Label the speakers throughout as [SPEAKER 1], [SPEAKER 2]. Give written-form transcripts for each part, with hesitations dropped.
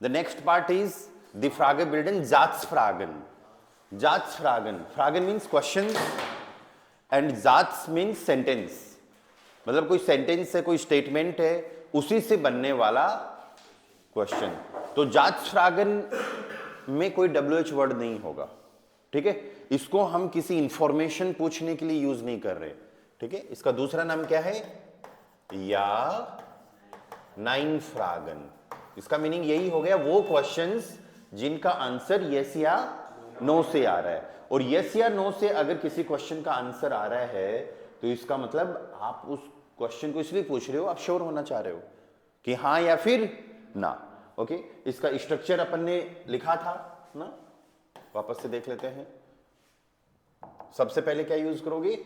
[SPEAKER 1] The next part is the Fragebilden Satzfragen. Satzfragen. Fragen means questions and Satz means sentence. मतलब कोई sentence है, कोई statement है, उसी से बनने वाला क्वेश्चन. तो Satzfragen में कोई WH वर्ड नहीं होगा. ठीक है, इसको हम किसी इंफॉर्मेशन पूछने के लिए यूज नहीं कर रहे. ठीक है, इसका दूसरा नाम क्या है? या नाइन फ्रागन. इसका मीनिंग यही हो गया, वो क्वेश्चंस जिनका आंसर यस या नो से आ रहा है. और यस या नो से अगर किसी क्वेश्चन का आंसर आ रहा है तो इसका मतलब आप उस क्वेश्चन को इसलिए पूछ रहे हो, आप श्योर होना चाह रहे हो कि हाँ या फिर ना. ओके, इसका स्ट्रक्चर अपन ने लिखा था ना, वापस से देख लेते हैं. सबसे पहले क्या यूज करोगे?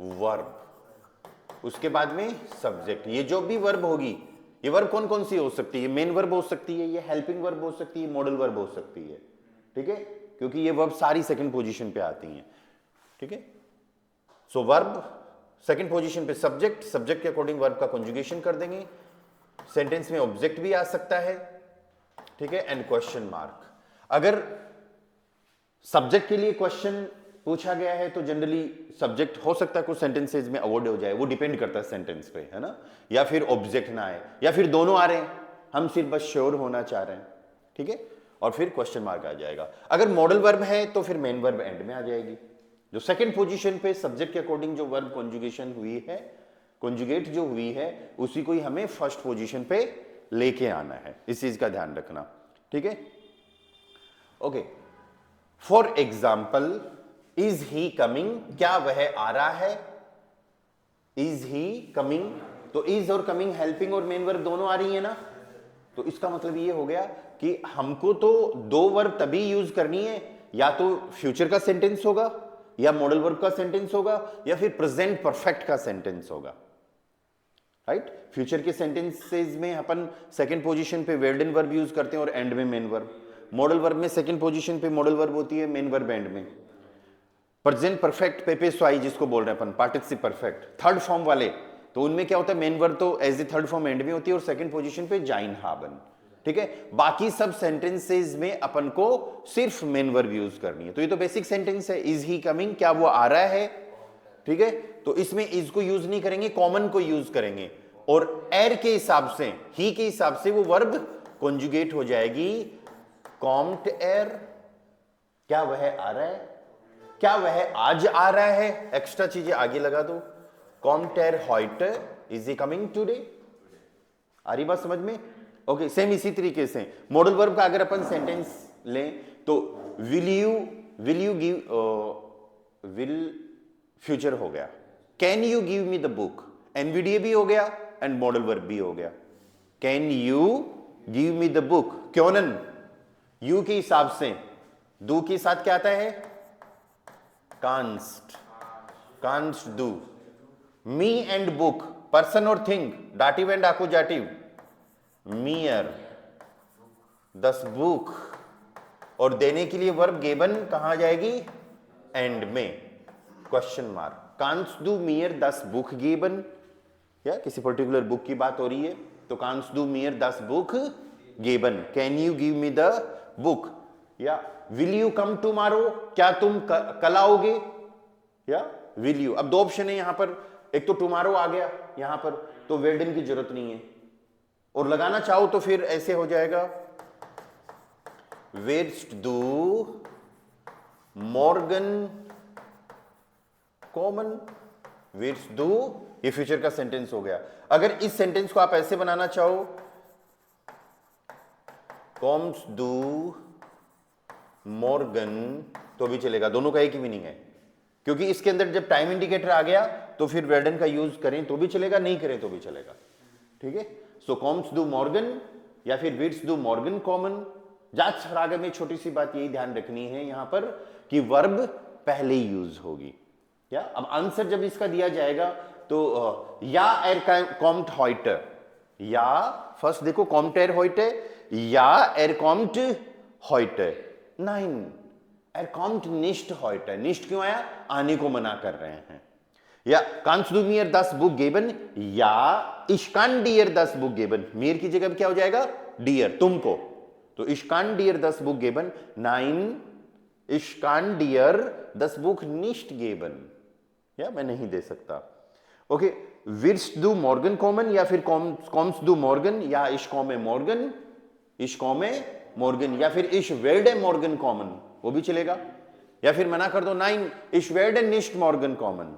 [SPEAKER 1] वर्ब. उसके बाद में सब्जेक्ट. ये जो भी वर्ब होगी, ये वर्ब कौन कौन सी हो सकती है? मेन वर्ब हो सकती है, ये हेल्पिंग वर्ब हो सकती है, मॉडल वर्ब हो सकती है. ठीक है, क्योंकि ये वर्ब सारी सेकंड पोजीशन पे आती हैं. ठीक है, सो वर्ब सेकंड पोजीशन पे सब्जेक्ट, सब्जेक्ट के अकॉर्डिंग वर्ब का कॉन्जुगेशन कर देंगे. सेंटेंस में ऑब्जेक्ट भी आ सकता है. ठीक है, एंड क्वेश्चन मार्क. अगर सब्जेक्ट के लिए क्वेश्चन पूछा गया है तो जनरली सब्जेक्ट हो सकता है कुछ सेंटेंसेज में अवॉइड हो जाए, वो डिपेंड करता है सेंटेंस पे, है ना. या फिर ऑब्जेक्ट ना आए, या फिर दोनों आ रहे हैं, हम सिर्फ बस श्योर होना चाह रहे हैं. ठीक है, और फिर क्वेश्चन मार्क आ जाएगा. अगर मॉडल वर्ब है तो फिर मेन वर्ब एंड में आ जाएगी. जो सेकंड पोजीशन पे सब्जेक्ट के अकॉर्डिंग जो वर्ब कॉन्जुगेशन हुई है, कॉन्जुगेट जो हुई है, उसी को ही हमें फर्स्ट पोजीशन पे लेके आना है. इस चीज का ध्यान रखना. ठीक है, okay. For example, is he coming, क्या वह आ रहा है? इज ही कमिंग, तो इज और कमिंग हेल्पिंग और मेन वर्ब दोनों आ रही है ना. तो इसका मतलब ये हो गया कि हमको तो दो वर्ब तभी यूज करनी है, या तो फ्यूचर का सेंटेंस होगा, या मॉडल वर्ब का सेंटेंस होगा, या फिर प्रेजेंट परफेक्ट का सेंटेंस होगा. राइट, फ्यूचर के सेंटेंसेस में अपन सेकंड पोजीशन पे वेर्डन वर्ब यूज करते हैं और एंड में मेन वर्ब. मॉडल वर्ब में सेकंड पोजीशन पे मॉडल वर्ब होती है, मेन वर्ब एंड में. प्रेजेंट परफेक्ट पेपे स्वाई जिसको बोल रहे हैं अपन, पार्टिसिप परफेक्ट, थर्ड फॉर्म वाले, तो उनमें क्या होता है? मेन वर्ब तो as a third form end में होती है और सेकंड पोजीशन पे जाइन हाबन. ठीक है, बाकी सब सेंटेंसेस में अपन को सिर्फ मेन वर्ब यूज करनी है. तो ये तो बेसिक सेंटेंस है, इज ही कमिंग, क्या वो आ रहा है. ठीक है, तो इसमें इज को यूज नहीं करेंगे, कॉमन को यूज करेंगे. और एर के हिसाब से, ही के हिसाब से वो वर्ब कॉन्जुगेट हो जाएगी. कॉम्ट एर, क्या वह आ रहा है? क्या वह आज आ रहा है? एक्स्ट्रा चीजें आगे लगा दो. कॉम्ट एर हॉइट, इज ही कमिंग टुडे. आ रही बात समझ में? ओके, सेम इसी तरीके से मॉडल वर्ब का अगर अपन सेंटेंस लें तो will you give, will future हो गया. Can you give me the book, एनवीडीए भी हो गया एंड मॉडल वर्ब भी हो गया. Can you give me the book, क्योंन यू के हिसाब से, डू के साथ क्या आता है? कांस्ट, कांस्ट डू. मी एंड बुक, पर्सन और थिंग, डाटिव एंड आकुजाटिव. मियर, दस बुक, और देने के लिए वर्ब गेबन कहां जाएगी? एंड में. Question mark. कांस्ट डू मियर दस बुक गेबन, या किसी पर्टिकुलर बुक की बात हो रही है तो कांस्ट डू मियर दस book गेबन. Can you give me the book, या विल यू कम टुमारो, क्या तुम कल आओगे, या विल यू. अब दो ऑप्शन है यहां पर, एक तो टुमारो आ गया यहां पर, तो वेर्डन की जरूरत नहीं है, और लगाना चाहो तो फिर ऐसे हो जाएगा, वेट्स डू मॉर्गन कॉमन, वेट्स डू, ये फ्यूचर का सेंटेंस हो गया. अगर इस सेंटेंस को आप ऐसे बनाना चाहो, कॉम्स डू मॉर्गन, तो भी चलेगा. दोनों का एक ही मीनिंग है, क्योंकि इसके अंदर जब टाइम इंडिकेटर आ गया तो फिर वेर्डन का यूज करें तो भी चलेगा, नहीं करें तो भी चलेगा. ठीक है, सो कॉम्स डू मॉर्गन या फिर वेट्स डू मॉर्गन कॉमन. Satzfragen में छोटी सी बात यही ध्यान रखनी है यहां पर कि वर्ब पहले यूज होगी. क्या अब आंसर जब इसका दिया जाएगा तो या एर कॉम्ट हॉइट, या फर्स्ट देखो कॉम्ट एर हॉइट, या एर कॉम्ट हॉइट. नाइन, एर कॉम्ट निस्ट हॉइट. निस्ट क्यों आया? आने को मना कर रहे हैं. या कांस्ट डू मियर 10 बुक गेबन, या इश कान डियर 10 बुक गेबन. मियर की जगह क्या हो जाएगा? डियर, तुमको. तो ich kann dir das Buch geben, nein ich kann dir das Buch nicht geben, या मैं नहीं दे सकता। Okay, wirst du morgen kommen या फिर kommst du morgen, या ich komme morgen, ich komme morgen, या फिर ich werde morgen kommen, वो भी चलेगा। या फिर मना कर दो, nein ich werde nicht morgen kommen।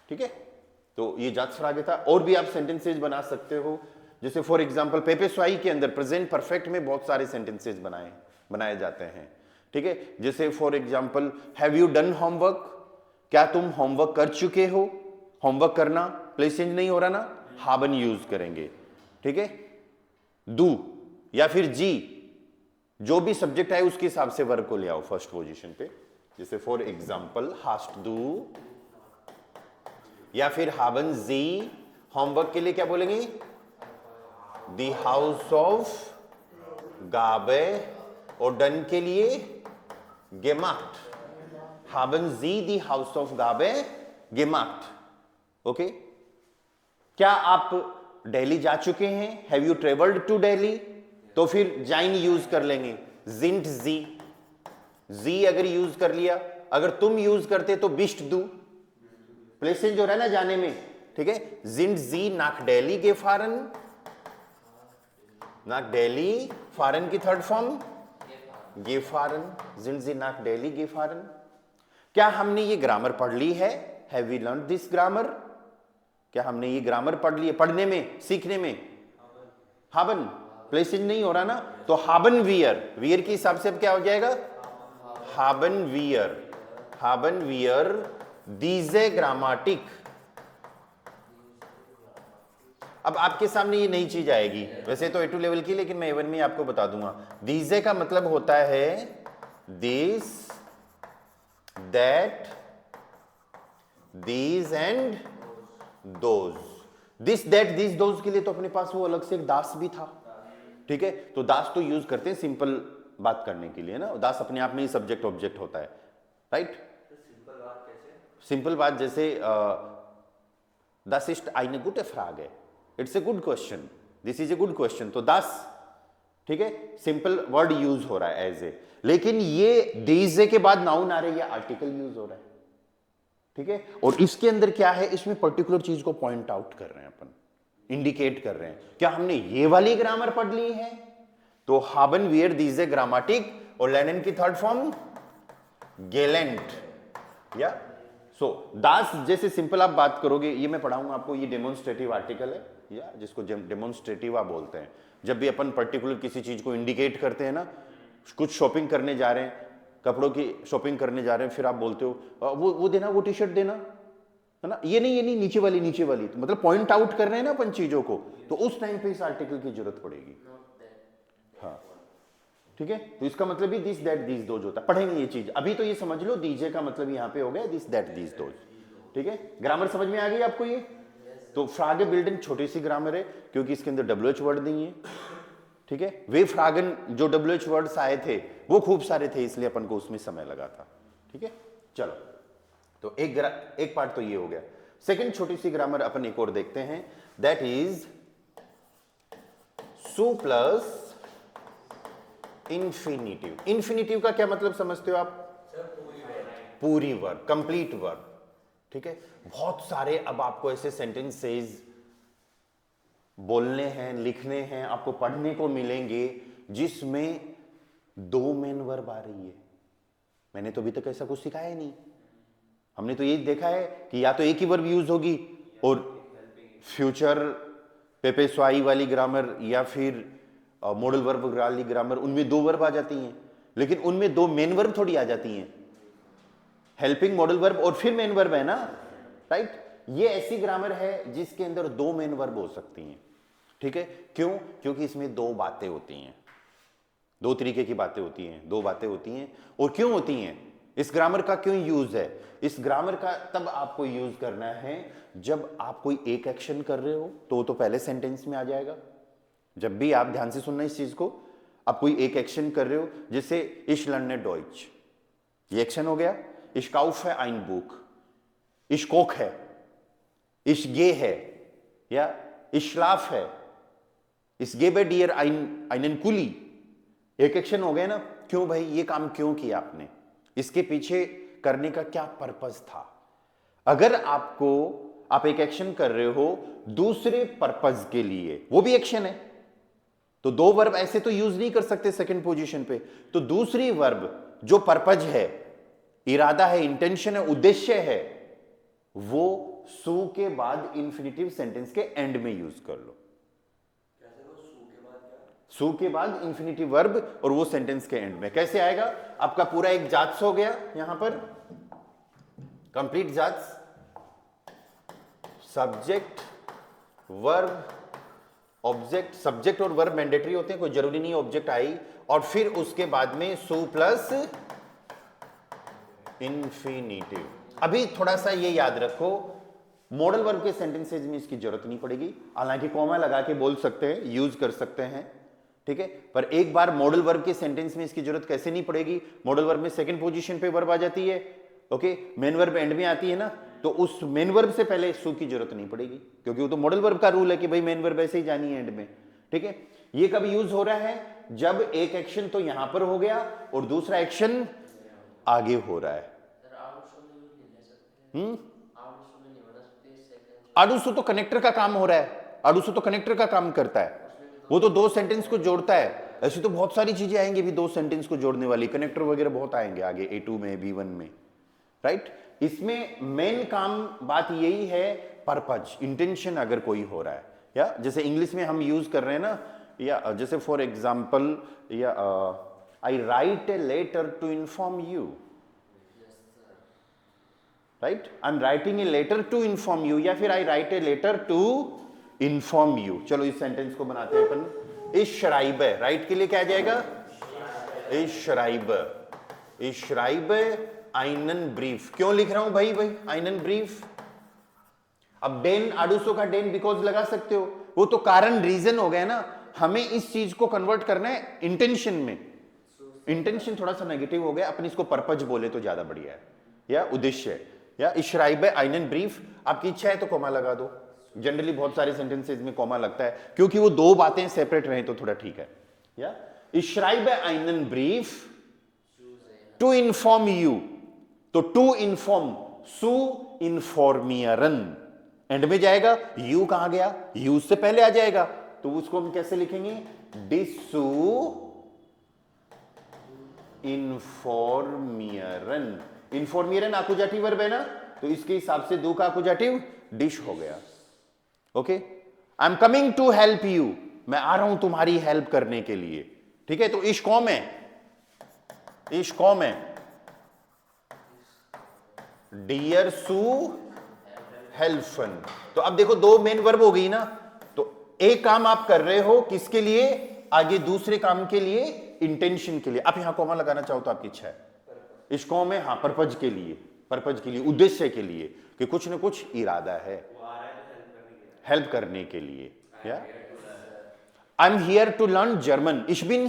[SPEAKER 1] ठीक है, तो ये जात्सफ्रागे था। और भी आप सेंटेंसेज बना सकते हो, जैसे फॉर एग्जांपल पेपे स्वाई के अंदर प्रेजेंट परफेक्ट में बहुत सारे सेंटेंसेज बनाए जाते हैं। ठीक है, जैसे for example have you done homework, क्या तुम होमवर्क कर चुके हो। होमवर्क करना प्लेस चेंज नहीं हो रहा ना, हाबन यूज करेंगे। ठीक है, डू या फिर जी, जो भी सब्जेक्ट है उसके हिसाब से वर्ब को ले आओ फर्स्ट पोजीशन पे। जैसे फॉर एग्जांपल हास्ट डू या फिर हाबन जी। होमवर्क के लिए क्या बोलेंगे, दी हाउस ऑफ गाबे, और डन के लिए gemacht, haben Sie die Hausaufgabe gemacht। Okay, क्या आप दिल्ली जा चुके हैं, have you travelled to Delhi, तो फिर जाइन यूज कर लेंगे, sind Sie। जी अगर यूज कर लिया, अगर तुम यूज करते तो बिस्ट दू, प्लेसेज जो रहा ना जाने में। ठीक है, sind Sie nach Delhi gefahren, nach Delhi, fahren की third form gefahren, sind Sie nach Delhi gefahren। क्या हमने ये ग्रामर पढ़ ली है, have we learned this grammar, क्या हमने ये ग्रामर पढ़ ली है, पढ़ने में सीखने में। haben प्लेसेज नहीं हो रहा ना, तो haben wir, wir के हिसाब से अब क्या हो जाएगा, haben wir diese Grammatik। अब आपके सामने ये नई चीज आएगी, वैसे तो A2 लेवल की, लेकिन मैं A1 में आपको बता दूंगा। दीजे का मतलब होता है this, that, these and those. This that these those के लिए तो अपने पास वो अलग से एक दास भी था। ठीक है, तो दास तो यूज करते हैं सिंपल बात करने के लिए ना, दास अपने आप में ही सब्जेक्ट ऑब्जेक्ट होता है। राइट, सिंपल बात जैसे das ist eine gute Frage, it's a good question, this is a good question, तो दास। ठीक है, सिंपल वर्ड यूज हो रहा है एज ए, लेकिन ये डीजे के बाद नाउन आ रही है, आर्टिकल यूज हो रहा है। ठीक है, और इसके अंदर क्या है, इसमें पर्टिकुलर चीज को पॉइंट आउट कर रहे हैं अपन, इंडिकेट कर रहे हैं। क्या हमने ये वाली ग्रामर पढ़ ली है, तो haben wir diese Grammatik, और लेनिन की थर्ड फॉर्म गेलेंट, या सो दास। जैसे सिंपल आप बात करोगे, ये मैं पढ़ाऊंगा आपको, ये डेमोन्स्ट्रेटिव आर्टिकल है, या जिसको डेमोन्स्ट्रेटिव बोलते हैं। जब भी अपन पर्टिकुलर किसी चीज को इंडिकेट करते हैं ना, कुछ शॉपिंग करने जा रहे हैं, कपड़ों की शॉपिंग करने जा रहे हैं, फिर आप बोलते हो वो देना, वो टी शर्ट देना, है ना, ये नहीं नीचे वाली, तो मतलब पॉइंट आउट कर रहे हैं ना अपन चीजों को, तो उस टाइम पे इस आर्टिकल की जरूरत पड़ेगी। हाँ, ठीक है, तो इसका मतलब भी दिस दैट दीज दोज होता है। पढ़ेंगे ये चीज, अभी तो ये समझ लो, दीजे का मतलब यहाँ पे हो गया दिस दैट दीज दोज। ठीक है, ग्रामर समझ में आ गई आपको ये। तो फ्रागे बिल्डन छोटी सी ग्रामर है, क्योंकि इसके अंदर WH वर्ड नहीं है। ठीक है, वे फ्रागन जो WH वर्ड्स आए थे वो खूब सारे थे, इसलिए अपन को उसमें समय लगा था। ठीक है, चलो, तो एक पार्ट तो ये हो गया। सेकंड छोटी सी ग्रामर अपन एक और देखते हैं, दैट इज सु प्लस इंफिनिटिव। इंफिनिटिव का क्या मतलब समझते हो आप, पूरी वर्ब, कंप्लीट वर्ब। ठीक है, बहुत सारे अब आपको ऐसे सेंटेंसेस बोलने हैं, लिखने हैं, आपको पढ़ने को मिलेंगे जिसमें दो मेन वर्ब आ रही है। मैंने तो अभी तक ऐसा कुछ सिखाया ही नहीं, हमने तो यही देखा है कि या तो एक ही वर्ब यूज होगी, और फ्यूचर पेपेस्वाई वाली ग्रामर या फिर मॉडल वर्ब वाली ग्रामर, उनमें दो वर्ब आ जाती हैं, लेकिन उनमें दो मेन वर्ब थोड़ी आ जाती हैं, हेल्पिंग मॉडल वर्ब और फिर मेन वर्ब है ना। राइट, ये ऐसी ग्रामर है जिसके अंदर दो मेन वर्ब हो सकती हैं। ठीक है, क्यों, क्योंकि इसमें दो बातें होती हैं, दो तरीके की बातें होती हैं, दो बातें होती हैं। और क्यों होती हैं, इस ग्रामर का क्यों यूज है, इस ग्रामर का तब आपको यूज करना है जब आप कोई एक एक्शन कर रहे हो, तो पहले सेंटेंस में आ जाएगा। जब भी आप ध्यान से सुनना इस चीज को, आप कोई एक एक्शन कर रहे हो, जैसे इश लर्ने डॉइच, ये एक्शन हो गया। इश काउफ है आइन बुक, इश कोक है, इश गे है, या इश लाफ है, इस गेबे डियर आइनन कुली, एक एक्शन हो गया ना, क्यों भाई ये काम क्यों किया आपने, इसके पीछे करने का क्या पर्पस था। अगर आप एक एक्शन कर रहे हो दूसरे पर्पस के लिए, वो भी एक्शन है, तो दो वर्ब ऐसे तो यूज नहीं कर सकते सेकंड पोजीशन पे, तो दूसरी वर्ब जो पर्पज है, इरादा है, इंटेंशन है, उद्देश्य है, वो सू के बाद इंफिनिटिव सेंटेंस के एंड में यूज कर लो। सू के बाद इंफिनिटिव वर्ब और वो सेंटेंस के एंड में कैसे आएगा, आपका पूरा एक जात्स हो गया यहां पर, कंप्लीट जात्स, सब्जेक्ट वर्ब ऑब्जेक्ट, सब्जेक्ट और वर्ब मैंडेटरी होते हैं, कोई जरूरी नहीं ऑब्जेक्ट आई, और फिर उसके बाद में सू प्लस इंफिनिटिव। अभी थोड़ा सा ये याद रखो, मॉडल वर्ब के सेंटेंसेज में इसकी जरूरत नहीं पड़ेगी, हालांकि कॉमा लगा के बोल सकते हैं, यूज कर सकते हैं, ठीक है, पर एक बार मॉडल वर्ब के सेंटेंस में इसकी जरूरत कैसे नहीं पड़ेगी, मॉडल वर्ब में सेकंड पोजीशन पे वर्ब आ जाती है, ओके, मेन वर्ब एंड में आती है ना, तो उस मेन वर्ब से पहले सू की जरूरत नहीं पड़ेगी, क्योंकि वो तो मॉडल वर्ब का रूल है कि भाई मेन वर्ब ऐसे ही जानी है एंड में, ठीक है। ये कब यूज हो रहा है, जब एक एक्शन तो यहां पर हो गया और दूसरा एक्शन आगे हो रहा है। आडूसू तो कनेक्टर का काम हो रहा है, आडूसू तो कनेक्टर का काम करता है, वो तो दो सेंटेंस को जोड़ता है। ऐसी तो बहुत सारी चीजें आएंगी भी दो सेंटेंस को जोड़ने वाली, कनेक्टर वगैरह बहुत आएंगे आगे A2 में, B1 में, राइट। इसमें मेन काम बात यही है, पर्पज, इंटेंशन अगर कोई हो रहा है, या जैसे इंग्लिश में हम यूज कर रहे हैं ना, या जैसे फॉर एग्जांपल, या I write a letter to inform you, right, I am writing a letter to inform you, या फिर I write a letter to inform you. चलो इस सेंटेंस को बनाते हैं अपन, इस शराइब, राइट के लिए क्या आ जाएगा, इस शराइब आइनन ब्रीफ। क्यों लिख रहा हूं भाई आइनन ब्रीफ, अब डेन, आडूसो का डेन बिकॉज लगा सकते हो, वो तो कारण, रीजन हो गया ना, हमें इस चीज को कन्वर्ट करना है इंटेंशन में, इंटेंशन थोड़ा सा नेगेटिव हो गया, अपन इसको पर्पज बोले तो ज्यादा बढ़िया है, या उद्देश्य, या इशराइब आइनन ब्रीफ, आपकी इच्छा है तो कोमा लगा दो, जनरली बहुत सारे सेंटेंसेस में कोमा लगता है, क्योंकि वो दो बातें सेपरेट रहे तो थोड़ा ठीक है, या इशराइब आइनन ब्रीफ टू इन्फॉर्म यू, तो टू इन्फॉर्म, सू इन्फॉर्मियरन, एंड में जाएगा, यू कहां गया, यू से पहले आ जाएगा, तो उसको हम कैसे लिखेंगे, डिसू इन्फॉर्मियरन, इन्फॉर्मियरन आकुजाटिव वर्ब है ना, तो इसके हिसाब से दो का आकुजाटिव डिश हो गया, okay. I am coming to help you, मैं आ रहा हूं तुम्हारी हेल्प करने के लिए, ठीक है, तो इश कौम है, इश कौम है, डियर सू हेल्फन। तो अब देखो दो मेन वर्ब हो गई ना, तो एक काम आप कर रहे हो किसके लिए, आगे दूसरे काम के लिए, इंटेंशन के लिए। आप यहां कॉमा लगाना चाहो तो आपकी इच्छा है, इस कॉम में, हाँ, पर्पज के लिए, उद्देश्य के लिए, कि कुछ ना कुछ इरादा है, हेल्प करने के लिए, या I am here to learn German, इश बिन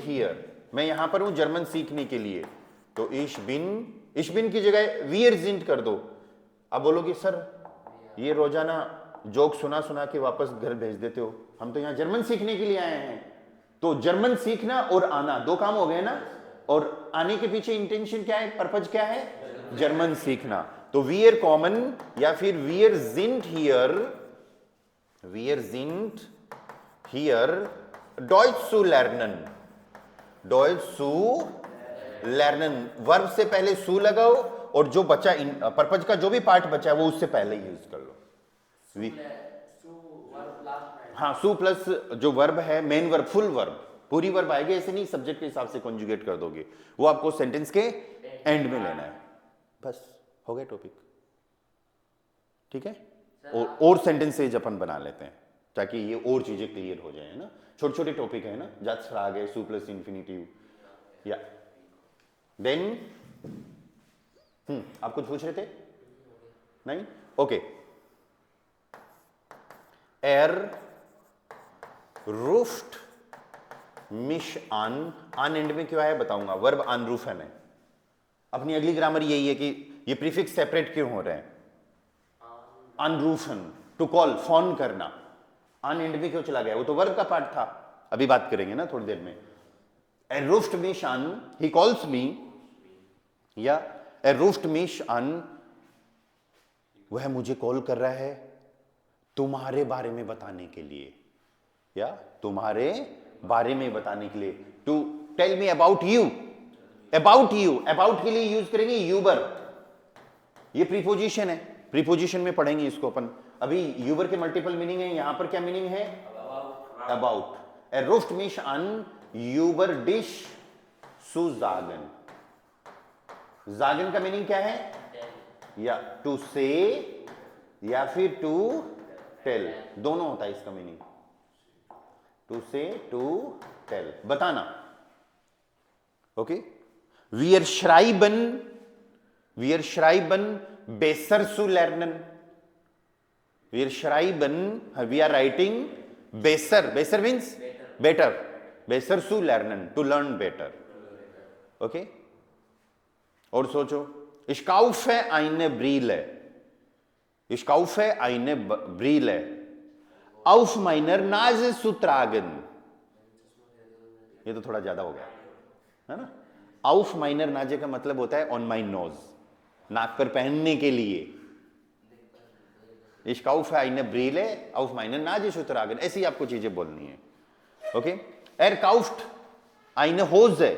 [SPEAKER 1] हियर, मैं यहां पर हूं जर्मन सीखने के लिए, तो इश बिन की जगह वियर जिंट कर दो। अब बोलोगे सर ये रोजाना जोक सुना सुना के वापस घर भेज देते हो, हम तो यहां जर्मन सीखने के लिए आए हैं, तो जर्मन सीखना और आना दो काम हो गए ना, और आने के पीछे इंटेंशन क्या है, पर्पज क्या है, जर्मन सीखना, तो वियर कॉमन, या फिर वियर जिंट हियर डॉइच zu लर्नन, वर्ब से पहले सू लगाओ, और जो बचा पर्पज का जो भी पार्ट बचा है वो उससे पहले यूज कर लो, हाँ, सू प्लस जो वर्ब है, मेन वर्ब, फुल वर्ब, पूरी वर्ब आएगी, ऐसे नहीं सब्जेक्ट के हिसाब से कॉन्जुगेट कर दोगे, वो आपको सेंटेंस के एंड में लेना है, बस हो गया टॉपिक, ठीक है। और सेंटेंसेज अपन बना लेते हैं ताकि ये और चीजें क्लियर हो जाए, ना, छोटे छोटे टॉपिक है ना, जात्स फ्राग है, सू प्लस इंफिनिटिव, या देन आप कुछ पूछ रहे थे, नहीं, ओके। एर रूफ्ड मिश आन एंड में क्यों आया बताऊंगा, वर्ब अनरूफन है, अपनी अगली ग्रामर यही है कि ये प्रीफिक्स सेपरेट क्यों हो रहे हैं, अनरूफन, टू कॉल, फोन करना, अन एंड में क्यों चला गया, वो तो वर्ब का पार्ट था, अभी बात करेंगे ना थोड़ी देर में। Er ruft mich an, he calls me, या er ruft mich an, वह मुझे कॉल कर रहा है तुम्हारे बारे में बताने के लिए, या तुम्हारे बारे में बताने के लिए, to tell me about you. About you, about के लिए यूज करेंगे यूबर, ये प्रीपोजिशन है, प्रीपोजिशन में पढ़ेंगे इसको अपन। अभी यूबर के मल्टीपल मीनिंग है, यहां पर क्या मीनिंग है? About. Er ruft mich an, Uber dish सु जागन। जागन का मीनिंग क्या है? या टू से या फिर टू टेल, दोनों होता है इसका meaning, to say to tell, बताना। Okay, wir schreiben besser zu lernen, wir schreiben, we are writing besser, besser means better, besser zu lernen, to learn better। Okay, और सोचो, ich kaufe eine Brille, ich kaufe eine Brille auf meiner Nase zu tragen, ये तो थोड़ा ज्यादा हो गया है ना। auf meiner Nase का मतलब होता है on my nose, नाक पर पहनने के लिए। ich kaufe eine Brille auf meiner Nase zu tragen, ऐसी आपको चीजें बोलनी है। Okay, er kauft eine Hose,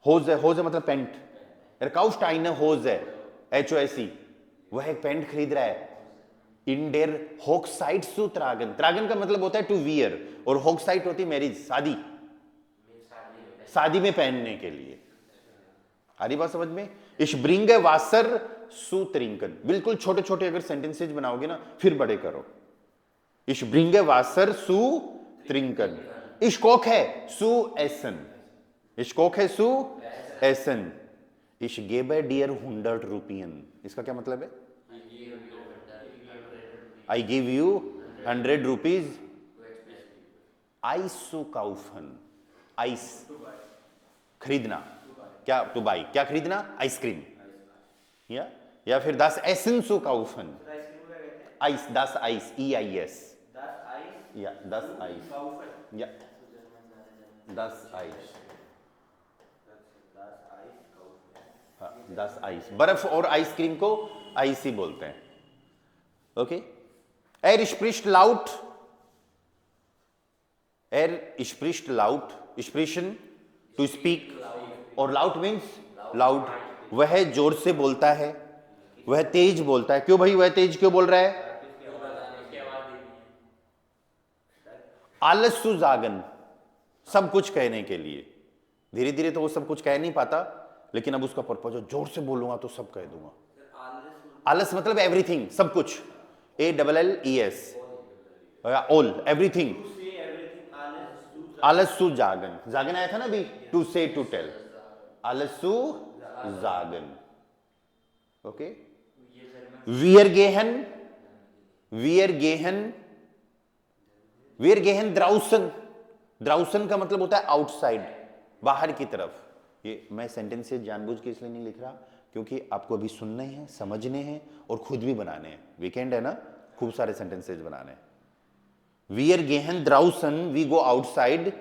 [SPEAKER 1] Hose, Hose मतलब pant, er kauft eine Hose, HOSE, वह एक पैंट खरीद रहा है। in der Hochzeit zu tragen, tragen का मतलब होता है टू वियर, और Hochzeit होती है मैरिज, शादी, शादी में पहनने के लिए। आ रही बात समझ में? ich bringe Wasser zu trinken, बिल्कुल छोटे छोटे अगर सेंटेंसेज बनाओगे ना, फिर बड़े करो। ich bringe Wasser zu trinken, ich koche zu essen, ich koche zu essen, ich gebe dir 100 Rupien, इसका क्या मतलब है? I give you 100 rupees, Eis zu kaufen, Eis खरीदना, क्या? टू बाई, क्या खरीदना? आइसक्रीम, या फिर das Essen zu kaufen, Eis, das Eis, EIS, या das Eis, या das Eis, das Eis, बर्फ और आइसक्रीम को आइस ही बोलते हैं। Okay, er spricht laut, er spricht laut, sprechen to speak, और लाउड मीन्स लाउड, वह जोर से बोलता है, वह तेज बोलता है। क्यों भाई वह तेज क्यों बोल रहा है? alles zu sagen, सब कुछ कहने के लिए। धीरे धीरे तो वो सब कुछ कह नहीं पाता, लेकिन अब उसका पर्पज है जोर से बोलूंगा तो सब कह दूंगा। alles मतलब एवरीथिंग, सब कुछ, ALLES, all, everything. alles zu sagen, जागन आया था ना अभी, to say to tell, alles zu sagen। Okay, wir gehen draußen, draußen का मतलब होता है आउटसाइड, बाहर की तरफ। ये मैं सेंटेंसेस जानबूझ के इसलिए नहीं लिख रहा, क्योंकि आपको अभी सुनने हैं, समझने हैं और खुद भी बनाने हैं। वीकेंड है ना, खूब सारे सेंटेंसेस बनाने हैं। Wir gehen draußen, we go outside,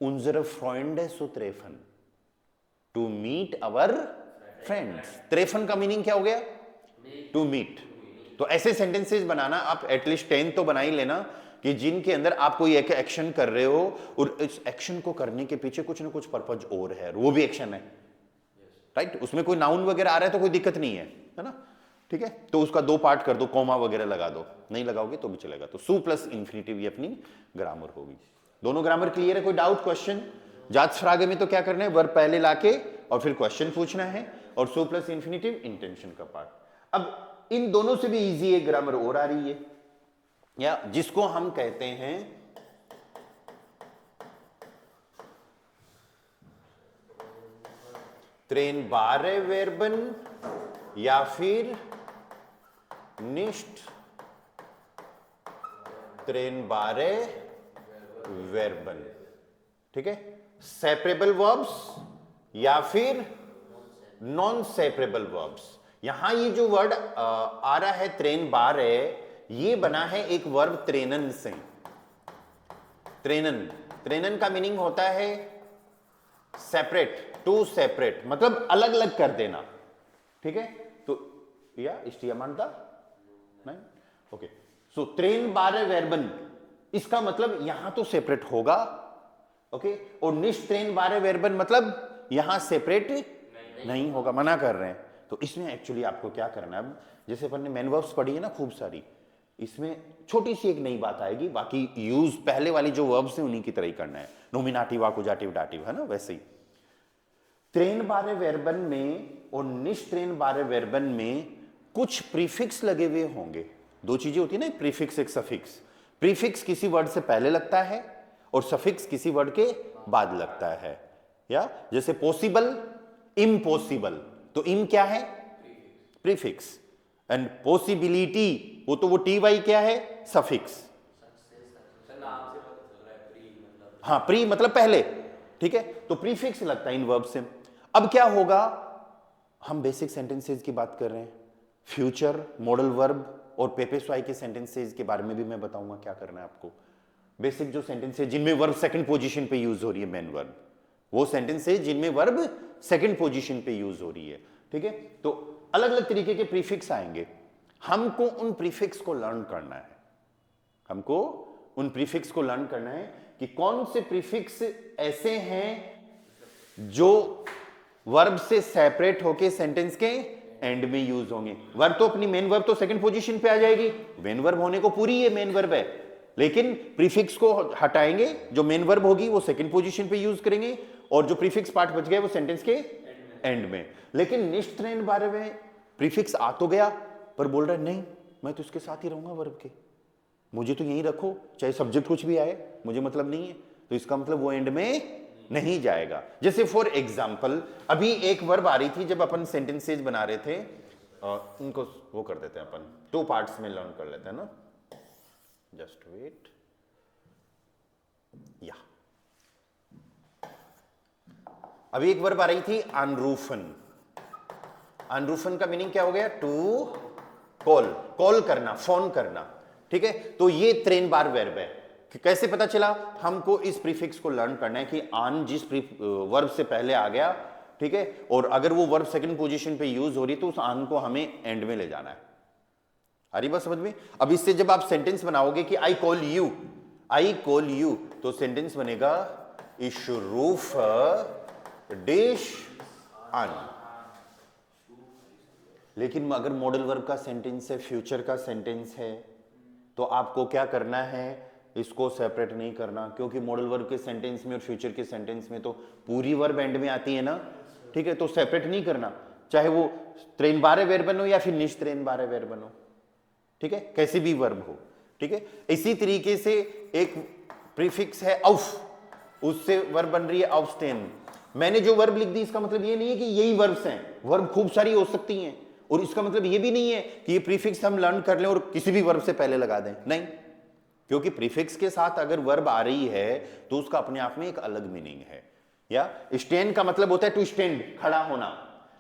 [SPEAKER 1] unsere Freunde zu treffen, to meet our friends। treffen का मीनिंग क्या हो गया? to meet। तो ऐसे सेंटेंसेस बनाना, आप एटलीस्ट 10 तो बना ही लेना, कि जिनके अंदर आप कोई एक एक्शन कर रहे हो और इस एक्शन को करने के पीछे कुछ ना कुछ पर्पज और है, वो भी एक्शन है, राइट? उसमें कोई नाउन वगैरह आ रहा है तो कोई दिक्कत नहीं है ना? ठीक है, तो उसका 2 पार्ट कर दो, कॉमा वगैरह लगा दो, नहीं लगाओगे तो भी चलेगा। तो सु प्लस इंफिनिटिव ये अपनी ग्रामर होगी। दोनों ग्रामर क्लियर है? कोई डाउट, क्वेश्चन? जात्सफ्रागे में तो क्या करना है, वर्ब पहले लाके और फिर क्वेश्चन पूछना है, और सु प्लस इंफिनिटिव इंटेंशन का पार्ट। अब इन दोनों से भी इजी एक ग्रामर और आ रही है, या जिसको हम कहते हैं ट्रेनबारे वेर्बन, या फिर निष्ठ ट्रेनबारे वेर्बन। ठीक है, सेपरेबल वर्ब्स या फिर नॉन सेपरेबल वर्ब्स। यहां ये जो वर्ड आ रहा है ट्रेनबारे, ये बना है एक वर्ब ट्रेनन से। त्रेनन, त्रेनन का मीनिंग होता है सेपरेट, टू सेपरेट, मतलब अलग अलग कर देना, ठीक है। तो या इष्टियामानता नहीं, ओके। सो त्रेन बारे वेरबन, इसका मतलब यहां तो सेपरेट होगा, ओके। और निश त्रेन बारे वेरबन मतलब यहां सेपरेट नहीं होगा, मना कर रहे हैं। तो इसमें एक्चुअली आपको क्या करना है, अब जैसे अपन ने मेन वर्ब्स पढ़ी है ना खूब सारी, इसमें छोटी सी एक नई बात आएगी, बाकी यूज पहले वाली जो वर्ब्स हैं उन्हीं की तरह ही करना है, नोमिनाटिव, आकुजाटिव, डाटिव, है ना, वैसे ही। त्रेन बारे वेरबन में और निश त्रेन बारे वेरबन में कुछ प्रीफिक्स लगे हुए होंगे। दो चीजें होती है ना, प्रीफिक्स एक सफिक्स। प्रीफिक्स किसी वर्ड से पहले लगता है और सफिक्स किसी वर्ड के बाद लगता है, या जैसे पॉसिबल, इम्पॉसिबल, तो इम क्या है, प्रीफिक्स, एंड पॉसिबिलिटी, वो तो वो टी वाई क्या है, सफिक्स। हाँ, प्री मतलब पहले, ठीक है, तो प्रीफिक्स लगता है इन वर्ब से। अब क्या होगा, हम बेसिक सेंटेंसेस की बात कर रहे हैं, फ्यूचर, मॉडल वर्ब और पेपेस्वाई के सेंटेंसेस के बारे में भी मैं बताऊंगा क्या करना है आपको। बेसिक जो सेंटेंसेस जिनमें वर्ब सेकंड पोजीशन पे यूज हो रही है, मेन वर्ब, वो सेंटेंसेस जिनमें वर्ब सेकंड पोजीशन पे यूज हो रही है, ठीक है। तो अलग अलग तरीके के प्रीफिक्स आएंगे, हमको उन प्रीफिक्स को लर्न करना है, हमको उन प्रीफिक्स को लर्न करना है कि कौन से प्रीफिक्स ऐसे हैं जो वर्ब से सेपरेट होके सेंटेंस के एंड में यूज होंगे। वर्ब तो अपनी मेन वर्ब तो सेकंड पोजीशन पे आ जाएगी, मेन वर्ब होने को पूरी ये मेन वर्ब है, लेकिन प्रीफिक्स को हटाएंगे, जो मेन वर्ब होगी वो सेकंड पोजीशन पे यूज करेंगे, और जो प्रीफिक्स पार्ट बच गया वो सेंटेंस के एंड में। लेकिन निश्चित बारे में प्रीफिक्स आ तो गया, पर बोल रहा है नहीं, मैं तो इसके साथ ही रहूंगा वर्ब के, मुझे तो यहीं रखो, चाहे सब्जेक्ट कुछ भी आए, मुझे मतलब नहीं है। तो इसका मतलब वो एंड में नहीं जाएगा। जैसे फॉर एग्जाम्पल, अभी एक वर्ब आ रही थी जब अपन सेंटेंसेज बना रहे थे, उनको वो कर देते हैं अपन, टू पार्ट्स में लर्न कर लेते हैं ना, जस्ट वेट, या अभी एक वर्ब आ रही थी अनरूफन। अनरूफन का मीनिंग क्या हो गया, टू कॉल, कॉल करना, फोन करना, ठीक है। तो ये त्रेन बार वर्ब है। कैसे पता चला, हमको इस प्रीफिक्स को लर्न करना है कि आन जिस वर्ब से पहले आ गया, ठीक है, और अगर वो वर्ब सेकंड पोजीशन पे यूज हो रही तो उस आन को हमें एंड में ले जाना है। आ रही बात समझ में। अब इससे जब आप सेंटेंस बनाओगे कि I call you, I call you, तो सेंटेंस बनेगा इश रूफ डिश अन। लेकिन अगर मॉडल वर्ब का सेंटेंस है, फ्यूचर का सेंटेंस है, तो आपको क्या करना है, इसको सेपरेट नहीं करना, क्योंकि मॉडल वर्ब के सेंटेंस में और फ्यूचर के सेंटेंस में तो पूरी वर्ब एंड में आती है ना, ठीक है। तो सेपरेट नहीं करना, चाहे वो त्रेन बारे वेरबन हो या फिर निश त्रेन बारे वेरबन हो, ठीक है, कैसी भी वर्ब हो, ठीक है। इसी तरीके से एक प्रीफिक्स है औफ, उससे वर्ब बन रही है औफस्टेन। मैंने जो वर्ब लिख दी इसका मतलब ये नहीं है कि यही वर्ब्स हैं, वर्ब खूब सारी हो सकती हैं, और इसका मतलब ये भी नहीं है कि ये प्रीफिक्स हम लर्न कर लें और किसी भी वर्ब से पहले लगा दें, नहीं, क्योंकि प्रीफिक्स के साथ अगर वर्ब आ रही है तो उसका अपने आप में एक अलग मीनिंग है। या स्टैंड का मतलब होता है टू स्टैंड, खड़ा होना,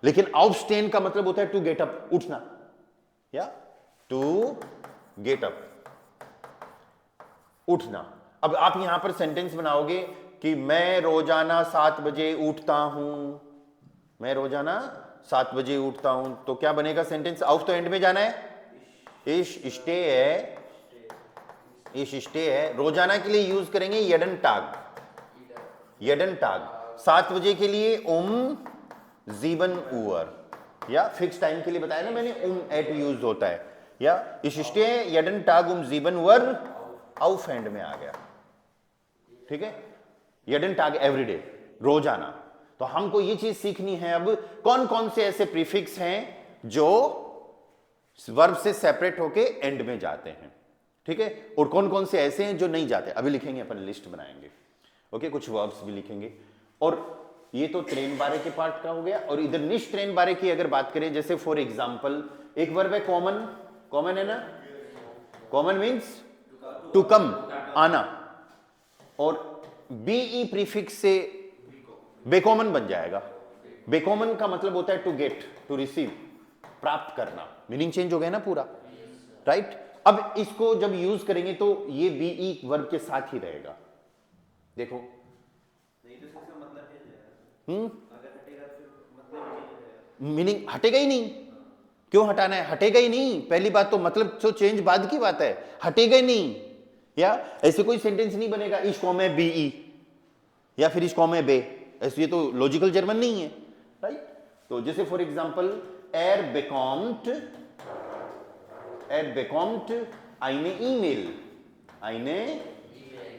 [SPEAKER 1] लेकिन आउट स्टैंड का मतलब होता है टू गेट अप, उठना, या टू गेट अप, उठना। अब आप यहां पर सेंटेंस बनाओगे कि मैं रोजाना 7 बजे उठता हूं, मैं रोजाना 7 बजे उठता हूं, तो क्या बनेगा सेंटेंस, आउट तो एंड में जाना है, इश स्टे है, इश स्टे है। रोजाना के लिए यूज करेंगे यडन टाग, यडन टाग। 7 बजे के लिए जीवन उअर, या फिक्स टाइम के लिए बताया ना मैंने, एट यूज होता है, या इश स्टे यडन टाग जीवन उअर आउफ एंड में आ गया, ठीक है। यडन टाग एवरीडे, रोजाना। तो हमको ये चीज सीखनी है अब, कौन कौन से ऐसे प्रीफिक्स हैं जो वर्ब से सेपरेट होके एंड में जाते हैं, ठीक है, और कौन कौन से ऐसे हैं जो नहीं जाते। अभी लिखेंगे, अपन लिस्ट बनाएंगे, ओके, कुछ वर्ब्स भी लिखेंगे। और ये तो त्रेन बारे के पार्ट का हो गया, और इधर निश त्रेन बारे की अगर बात करें, जैसे फॉर एग्जांपल एक वर्ब है कॉमन, कॉमन है ना, कॉमन मींस टू कम, आना, और बीई प्रीफिक्स से बेकॉमन बन जाएगा। बेकॉमन का मतलब होता है टू गेट, टू रिसीव, प्राप्त करना, मीनिंग चेंज हो गया ना पूरा, राइट। अब इसको जब यूज करेंगे तो ये बीई वर्ब के साथ ही रहेगा, देखो
[SPEAKER 2] नहीं तो इसका मतलब चेंज है, अगर हटेगा तो फिर मतलब चेंज हो जाएगा।
[SPEAKER 1] मीनिंग हटेगा ही नहीं। क्यों हटाना है? हटेगा ही नहीं। पहली बात तो मतलब तो चेंज बाद की बात है, हटेगा ही नहीं। या ऐसे कोई सेंटेंस नहीं बनेगा इस कॉम में बी ई या फिर इस कॉम में बे, ऐसे ये तो लॉजिकल जर्मन नहीं है, राइट। तो जैसे for example er bekommt eine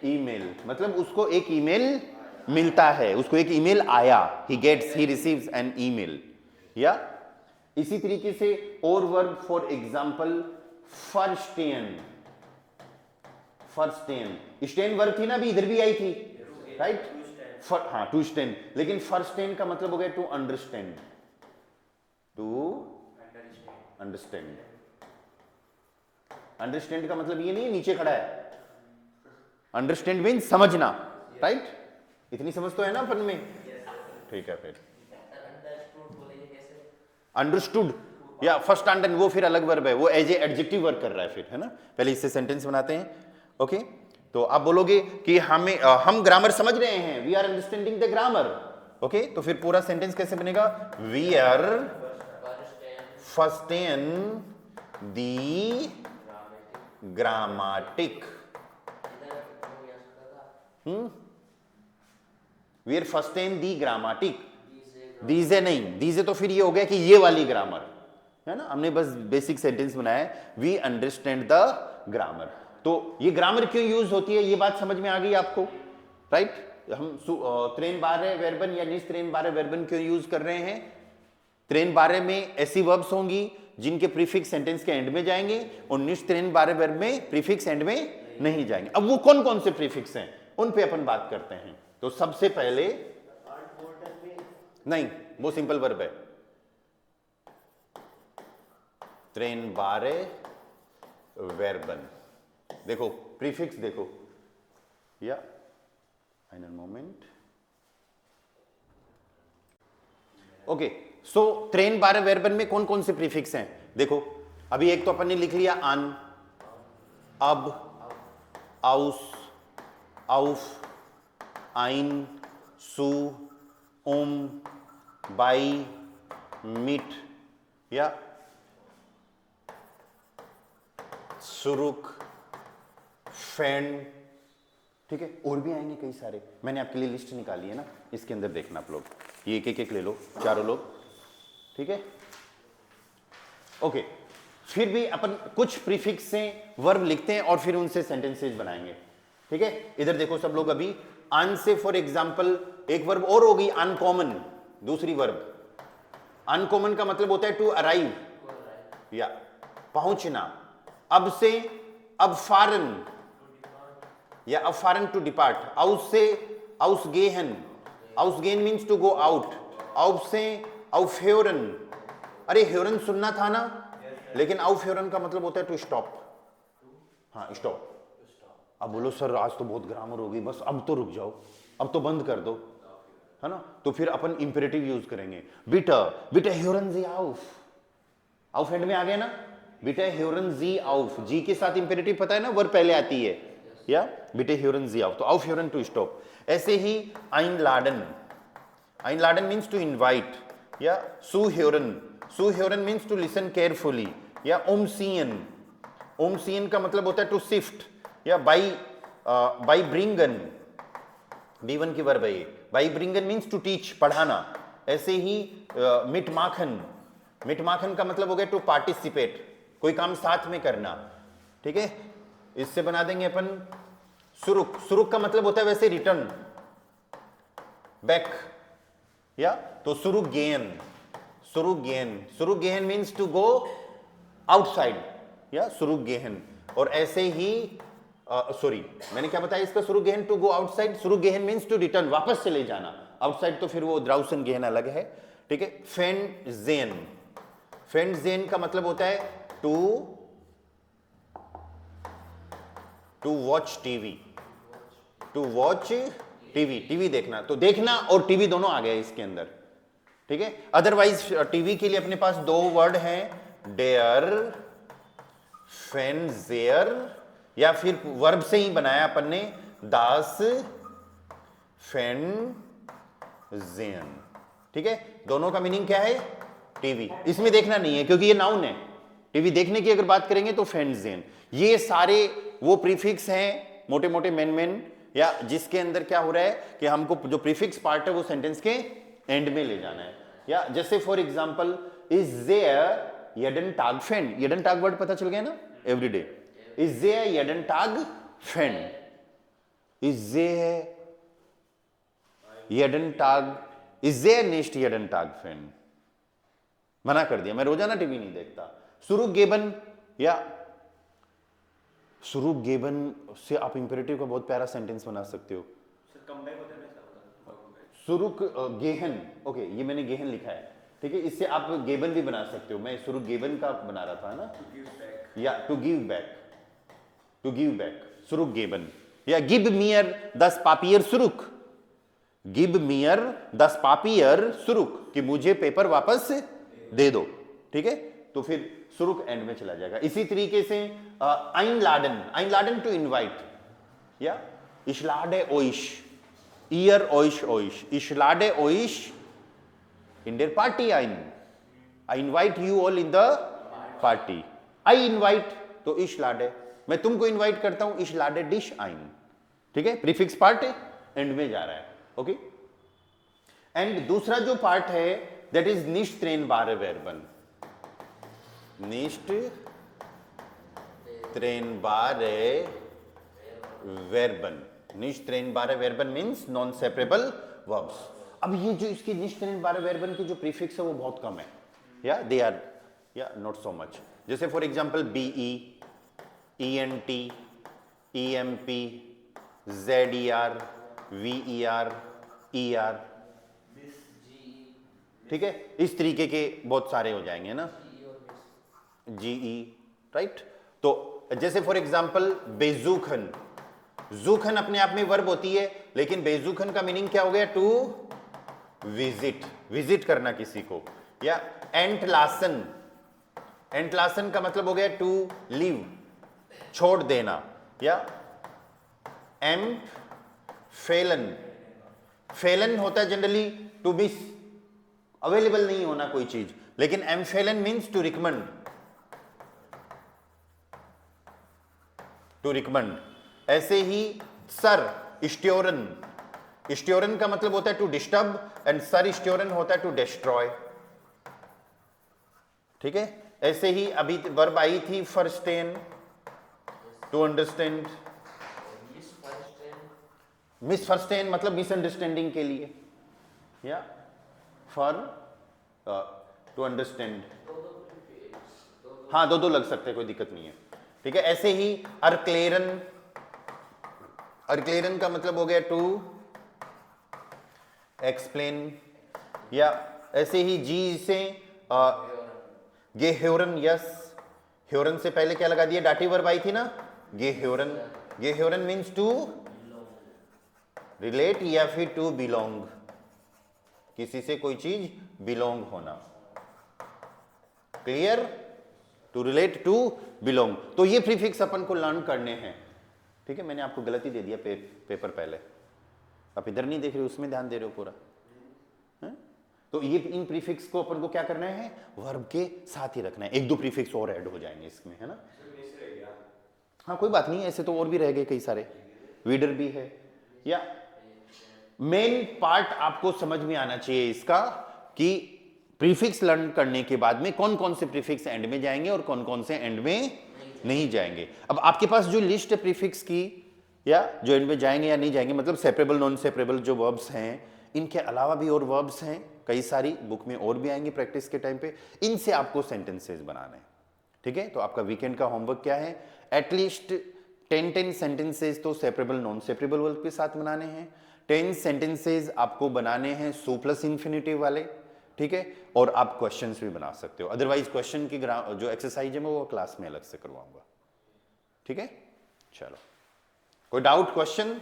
[SPEAKER 1] email, मतलब उसको एक ईमेल मिलता है, उसको एक ईमेल आया, he receives an email। या इसी तरीके से और वर्ब फॉर एग्जांपल verstehen स्टेन वर्ब थी ना, अभी इधर भी आई थी, राइट। हाँ टू स्टैंड, लेकिन verstehen का मतलब हो गया टू अंडरस्टैंड, अंडरस्टैंड का मतलब ये नहीं नीचे खड़ा है, अंडरस्टैंड मीन्स समझना, राइट। इतनी समझ तो है ना अपन में, ठीक है। फिर अंडरस्टूड या फर्स्ट अंडर, वो फिर अलग वर्ब है, वो एज ए एडजेक्टिव वर्क कर रहा है फिर, है ना। पहले इससे सेंटेंस बनाते हैं, ओके। तो आप बोलोगे कि हम ग्रामर समझ रहे हैं, we are understanding the grammar, okay. तो फिर पूरा सेंटेंस कैसे बनेगा? वी आर फर्स्टेन दी ग्रामाटिक, वी आर फर्स्टेन दी ग्रामाटिक, दीजे नहीं, दीजे तो फिर ये हो गया कि ये वाली ग्रामर, है ना। हमने बस बेसिक सेंटेंस बनाया है, वी अंडरस्टैंड द ग्रामर। तो ये ग्रामर क्यों यूज होती है, ये बात समझ में आ गई आपको, राइट। हम त्रेन बारे वेर्बन या निस त्रेन बारे वेर्बन क्यों यूज कर रहे हैं? त्रेन बारे में ऐसी वर्ब्स होंगी जिनके प्रीफिक्स सेंटेंस के एंड में जाएंगे, और निस त्रेन बारे वर्ब में प्रीफिक्स एंड में नहीं जाएंगे। अब वो कौन कौन से प्रीफिक्स हैं, उन पे अपन बात करते हैं। तो सबसे पहले नहीं, वो सिंपल वर्ब है, त्रेन बारे वेर्बन। देखो प्रीफिक्स देखो, या फाइनल मोमेंट, ओके। सो त्रेन बारे वेर्बन में कौन कौन से प्रीफिक्स हैं? देखो अभी एक तो अपन ने लिख लिया अन, अब, आउस, आउफ, आइन, सु, ओम, बाई, मिट, या सुरुक, फैन, ठीक है। और भी आएंगे कई सारे, मैंने आपके लिए लिस्ट निकाली है ना, इसके अंदर देखना आप लोग, ये एक एक ले लो चारों लोग, ठीक है, ओके। फिर भी अपन कुछ प्रीफिक्स से वर्ब लिखते हैं और फिर उनसे सेंटेंसेस बनाएंगे, ठीक है। इधर देखो सब लोग, अभी अन से फॉर एग्जांपल एक वर्ब और होगी अनकॉमन, दूसरी वर्ब। अनकॉमन का मतलब होता है टू अराइव, या पहुंचना। अब से अब फारन, या अब फारन टू डिपार्ट। आउस से आउस गेहन, आउस गेन मीन्स टू गो आउट। आउफ से आउफ हेरन, अरे हेरन सुनना था ना, लेकिन आउफ हेरन का मतलब होता है टू स्टॉप, हाँ स्टॉप। अब बोलो सर आज तो बहुत ग्रामर होगी, बस अब तो रुक जाओ, अब तो बंद कर दो, है ना। तो फिर अपन इंपेरेटिव यूज करेंगे, बिटा बिटा हेरन जी आउफ, आउफ एंड में आ गए ना, बिटा हेरन जी आउफ, जी के साथ इंपेरेटिव पता है ना, वर्ब पहले आती है, या बिटे हेरन जी आउफ, तो आउफ हेरन टू स्टॉप। ऐसे ही आइनलाडन, आइनलाडन मीन्स टू इनवाइट, या सू हेरन मीन्स टू लिसन केयरफुली, या ओमसियन, ओमसियन का मतलब होता है टू शिफ्ट, या बाई ब्रिंगन, B1 की वर्ब है ये, बाई ब्रिंगन मीन्स टू टीच, पढ़ाना। ऐसे ही मिट माखन, मिट माखन का मतलब हो गया टू पार्टिसिपेट, कोई काम साथ में करना, ठीक है। इससे बना देंगे अपन सुरुक, सुरुक का मतलब होता है वैसे रिटर्न बैक, या तो सुरुक गेन, सुरुक गेन, सुरुक गेहन मीन्स टू गो आउटसाइड, या सुरुक गेहन। और ऐसे ही सॉरी मैंने क्या बताया इसका, सुरुक गेहन टू गो आउटसाइड, सुरुक गेहन मीन्स टू रिटर्न, वापस चले जाना, आउटसाइड तो फिर वो द्राउसन गेहन अलग है, ठीक है। फेंडजेन, फेंडजेन का मतलब होता है to watch TV, to watch TV, TV देखना, तो देखना और टीवी दोनों आ गए इसके अंदर, ठीक है। अदरवाइज टीवी के लिए अपने पास दो वर्ड हैं, डेयर, फेंजेयर, या फिर वर्ब से ही बनाया अपन ने, दास फेर्नसेन। ठीक है, दोनों का मीनिंग क्या है? टीवी। इसमें देखना नहीं है क्योंकि ये नाउन है। टीवी देखने की अगर बात करेंगे तो फेर्नसेन। ये सारे वो प्रीफिक्स हैं मोटे मोटे मेन या जिसके अंदर क्या हो रहा है कि हमको जो प्रीफिक्स पार्ट है वो सेंटेंस के एंड में ले जाना है। या जैसे फॉर एग्जांपल, इज देयर यडन टाग फेन। यडन टाग वर्ड पता चल गया ना, एवरीडे। इज देयर यडन टाग फेन, इज देयर यडन टाग, इज देयर नेक्स्ट यडन टाग फेन। मना कर दिया, मैं रोजाना टीवी नहीं देखता। सुरुग गेबन, या सुरुग गेबन से आप इंपेरेटिव का बहुत प्यारा सेंटेंस बना सकते हो।
[SPEAKER 2] सर कमबैक होता है ना इसका?
[SPEAKER 1] सुरुक गेहन, ओके, ये मैंने गेहन लिखा है, ठीक है। इससे आप गेबन भी बना सकते हो। मैं सुरुक गेबन का बना रहा था ना, या to give back, to give back, सुरुक गेबन। या गिव मियर 10 पापियर सुरुक, गिव मियर 10 पापियर सुरुक, कि मुझे पेपर वापस दे दो। ठीक है, तो फिर सुरुक एंड में चला जाएगा। इसी तरीके से आइनलाडन, आइनलाडन टू इनवाइट, या इशलाडे ओइश, ईयर ओइश ओइश, इशलाडे ओइश इन देयर पार्टी आइन, I invite you all in the party. I invite तो इशलाडे, मैं तुमको इनवाइट करता हूं, इशलाडे डिश आइन। ठीक है, प्रीफिक्स पार्ट एंड में जा रहा है। ओके, एंड दूसरा जो पार्ट है दैट इज निश्ट ट्रेन बारे वेरबन, निश्ट ट्रेन बारे वेरबन। निश्ट ट्रेन बारे वेरबन मीन्स नॉन सेपरेबल वर्ब्स। अब ये जो इसकी निश्ट ट्रेन बारे वेरबन की जो प्रीफिक्स है वो बहुत कम है, या दे आर या नॉट सो मच। जैसे for example BE, ENT, EMP, ZER, VER, ER. ठीक है, इस तरीके के बहुत सारे हो जाएंगे ना, जीई, राइट। तो जैसे फॉर एग्जांपल बेजूखन, जूखन अपने आप में वर्ब होती है, लेकिन बेजूखन का मीनिंग क्या हो गया? टू विजिट, विजिट करना किसी को। या एंटलासन, एंटलासन का मतलब हो गया टू लीव, छोड़ देना। या एम फेलन, फेलन होता है जनरली टू मिस, अवेलेबल नहीं होना कोई चीज, लेकिन एम फेलन means to recommend, to recommend. ऐसे ही सर स्ट्योरन, स्ट्योरन का मतलब होता है टू डिस्टर्ब, एंड सर स्ट्योरन होता है टू डिस्ट्रॉय। ठीक है, ऐसे ही अभी वर्ब आई थी फर्स्टेन, टू अंडरस्टैंड। मिस फर्स्टेन मतलब मिसअंडरस्टैंडिंग के लिए, या फॉर टू अंडरस्टैंड। हाँ, दो लग सकते हैं, कोई दिक्कत नहीं है। ठीक है, ऐसे ही अर्क्लेरन, अर्क्लेरन का मतलब हो गया टू एक्सप्लेन। या ऐसे ही जी से गेह्योरन, यस, ह्योरन से पहले क्या लगा दिया? डाटी वर्ब आई थी ना, गेह्योरन। गेह्योरन मीन्स टू रिलेट या फिर टू बिलोंग, किसी से कोई चीज बिलोंग होना। Clear? To relate, to belong. तो ये प्रीफिक्स अपन को लर्न करने हैं। ठीक है, मैंने आपको गलती दे दिया पेपर पहले, आप इधर नहीं देख रहे, उसमें ध्यान दे रहे हो पूरा है? तो ये इन प्रीफिक्स को अपन को क्या करना है? वर्ब के साथ ही रखना है। एक दो प्रीफिक्स और ऐड हो जाएंगे इसमें, है ना? हाँ, कोई बात नहीं, ऐसे तो और भी रह गए कई सारे, वीडर भी है। या मेन पार्ट आपको समझ में आना चाहिए इसका कि प्रीफिक्स लर्न करने के बाद में कौन कौन से प्रीफिक्स एंड में जाएंगे और कौन कौन से एंड में नहीं जाएंगे। अब आपके पास जो लिस्ट है प्रीफिक्स की, या जो एंड में जाएंगे या नहीं जाएंगे, मतलब सेपरेबल नॉन सेपरेबल जो वर्ब्स हैं, इनके अलावा भी और वर्ब्स हैं कई सारी, बुक में और भी आएंगी प्रैक्टिस के टाइम पे। इनसे आपको सेंटेंसेस बनाने हैं। ठीक है, तो आपका वीकेंड का होमवर्क क्या है? एटलीस्ट 10 सेंटेंसेस तो सेपरेबल नॉन सेपरेबल वर्ब के साथ बनाने हैं। 10 सेंटेंसेस आपको बनाने हैं सो प्लस इन्फिनिटिव वाले। ठीक है, और आप क्वेश्चंस भी बना सकते हो। अदरवाइज क्वेश्चन की जो एक्सरसाइज है मैं वो क्लास में अलग से करवाऊंगा। ठीक है, चलो, कोई डाउट, क्वेश्चन?